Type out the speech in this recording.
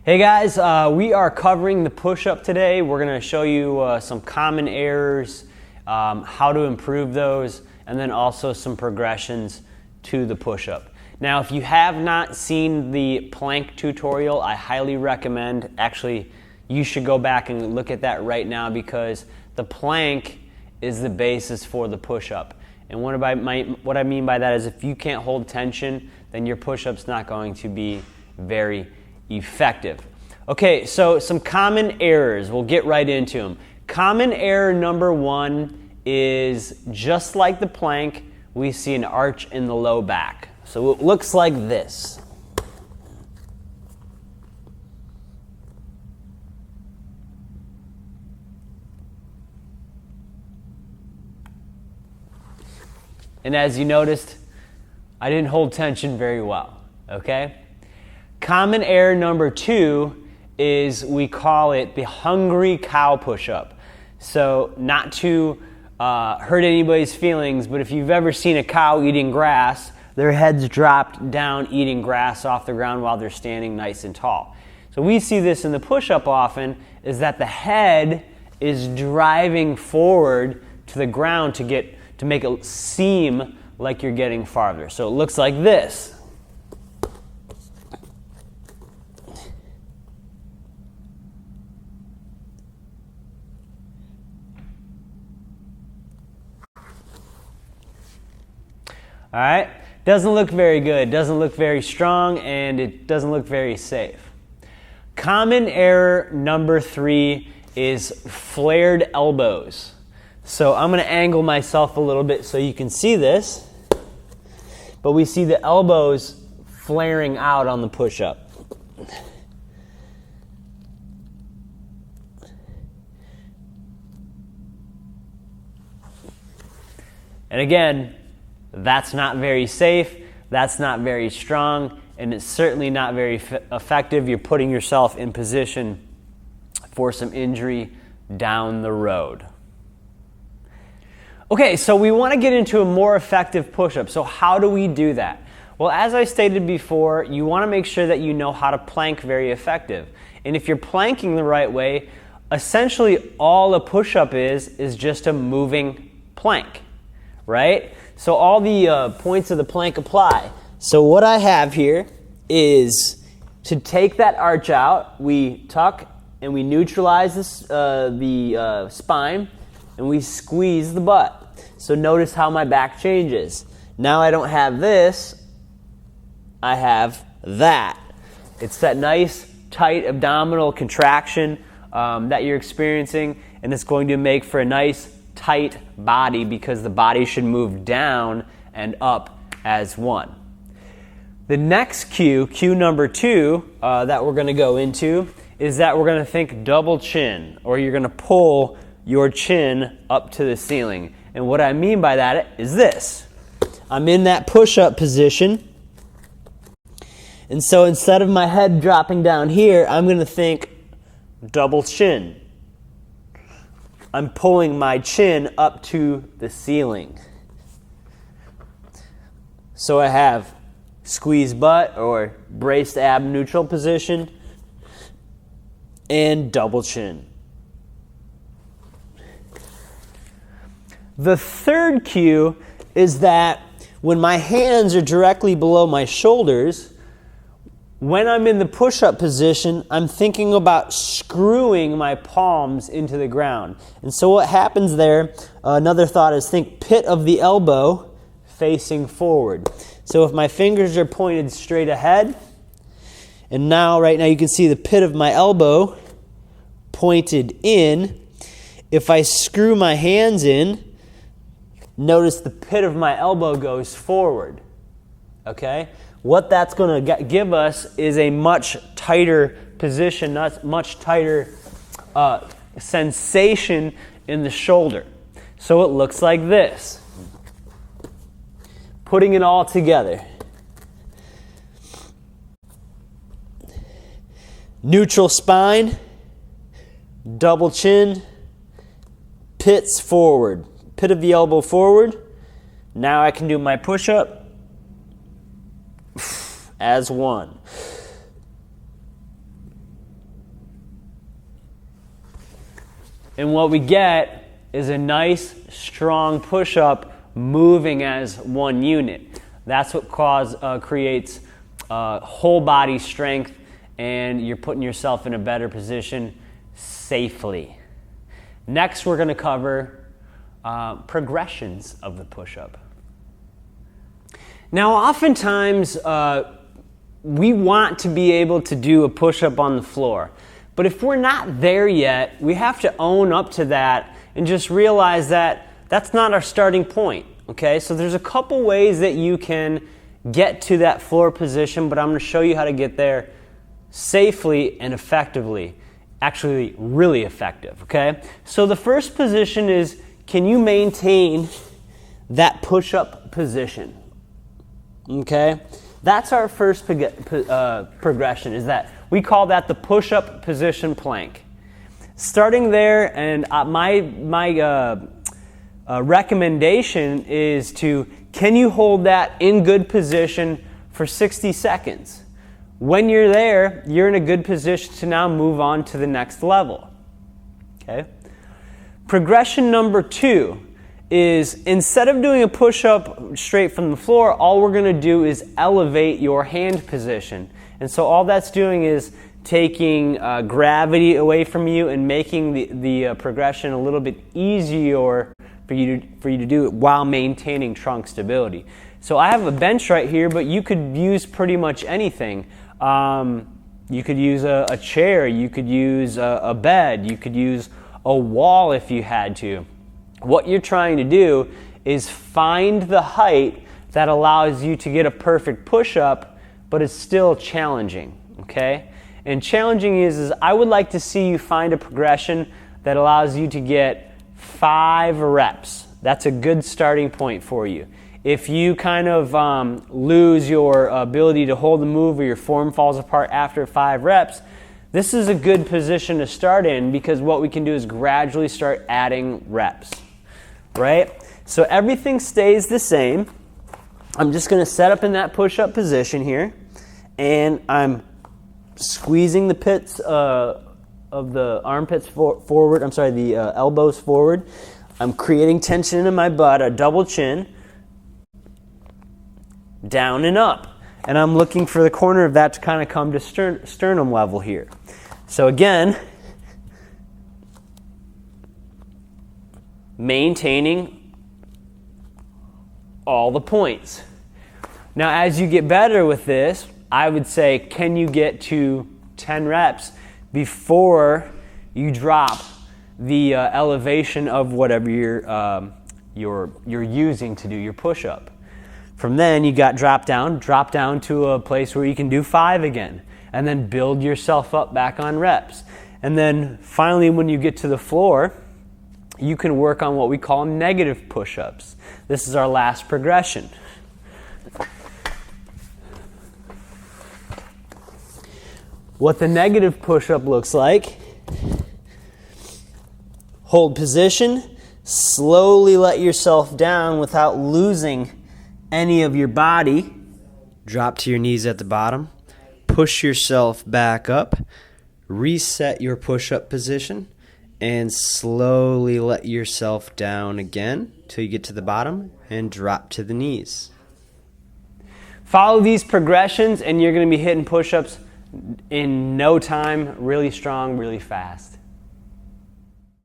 Hey guys, we are covering the push-up today. We're going to show you some common errors, how to improve those, and then also some progressions to the push-up. Now, if you have not seen the plank tutorial, I highly recommend, actually, you should go back and look at that right now because the plank is the basis for the push-up. And what I mean by that is if you can't hold tension, then your push-up's not going to be very effective. Okay, so some common errors. We'll get right into them. Common error number one is just like the plank, we see an arch in the low back. So it looks like this. And as you noticed, I didn't hold tension very well, okay? Common error number two is we call it the hungry cow push-up. So not to hurt anybody's feelings, but if you've ever seen a cow eating grass, their head's dropped down eating grass off the ground while they're standing nice and tall. So we see this in the push-up often, is that the head is driving forward to the ground to make it seem like you're getting farther. So it looks like this. All right, doesn't look very good, doesn't look very strong, and it doesn't look very safe. Common error number three is flared elbows. So I'm going to angle myself a little bit so you can see this, but we see the elbows flaring out on the push-up. And again, that's not very safe, that's not very strong, and it's certainly not very effective. You're putting yourself in position for some injury down the road. Okay, so we want to get into a more effective push-up. So how do we do that? Well, as I stated before, you want to make sure that you know how to plank very effective. And if you're planking the right way, essentially all a push-up is just a moving plank, right? So all the points of the plank apply. So what I have here is to take that arch out, we tuck and we neutralize the spine and we squeeze the butt. So notice how my back changes. Now I don't have this, I have that. It's that nice tight abdominal contraction that you're experiencing, and it's going to make for a nice tight body because the body should move down and up as one. The next cue number two that we're going to go into is that we're going to think double chin, or you're going to pull your chin up to the ceiling. And what I mean by that is this. I'm in that push-up position, and so instead of my head dropping down here, I'm going to think double chin. I'm pulling my chin up to the ceiling. So I have squeeze butt or braced ab neutral position and double chin. The third cue is that when my hands are directly below my shoulders, when I'm in the push-up position, I'm thinking about screwing my palms into the ground. And so what happens there, another thought is think pit of the elbow facing forward. So if my fingers are pointed straight ahead, and now right now you can see the pit of my elbow pointed in. If I screw my hands in, notice the pit of my elbow goes forward, okay? What that's going to give us is a much tighter position, much tighter sensation in the shoulder. So it looks like this. Putting it all together. Neutral spine, double chin, pits forward. Pit of the elbow forward. Now I can do my push-up as one. And what we get is a nice, strong push-up moving as one unit. That's what creates whole body strength, and you're putting yourself in a better position safely. Next, we're going to cover progressions of the push-up. Now, oftentimes, we want to be able to do a push-up on the floor. But if we're not there yet, we have to own up to that and just realize that that's not our starting point, okay? So there's a couple ways that you can get to that floor position, but I'm going to show you how to get there safely and effectively. Actually, really effective, okay? So the first position is, can you maintain that push-up position, okay? That's our first progression, is that we call that the push-up position plank. Starting there, and my recommendation is can you hold that in good position for 60 seconds? When you're there, you're in a good position to now move on to the next level. Okay? Progression number 2 is, instead of doing a push-up straight from the floor, all we're going to do is elevate your hand position. And so all that's doing is taking gravity away from you and making the progression a little bit easier for you to do it while maintaining trunk stability. So I have a bench right here, but you could use pretty much anything. You could use a chair, you could use a bed, you could use a wall if you had to. What you're trying to do is find the height that allows you to get a perfect push-up, but it's still challenging, okay? And challenging is I would like to see you find a progression that allows you to get 5 reps. That's a good starting point for you. If you kind of lose your ability to hold the move, or your form falls apart after 5 reps, this is a good position to start in, because what we can do is gradually start adding reps, right? So everything stays the same. I'm just going to set up in that push-up position here, and I'm squeezing the pits of the armpits forward. I'm sorry, the elbows forward. I'm creating tension in my butt, a double chin, down and up. And I'm looking for the corner of that to kind of come to sternum level here. So again, maintaining all the points. Now, as you get better with this, I would say, can you get to 10 reps before you drop the elevation of whatever you're using to do your push-up? From then, you got drop down to a place where you can do 5 again, and then build yourself up back on reps. And then finally, when you get to the floor, you can work on what we call negative push-ups. This is our last progression. What the negative push-up looks like: hold position, slowly let yourself down without losing any of your body. Drop to your knees at the bottom. Push yourself back up. Reset your push-up position. And slowly let yourself down again till you get to the bottom and drop to the knees. Follow these progressions and you're going to be hitting push-ups in no time, really strong, really fast.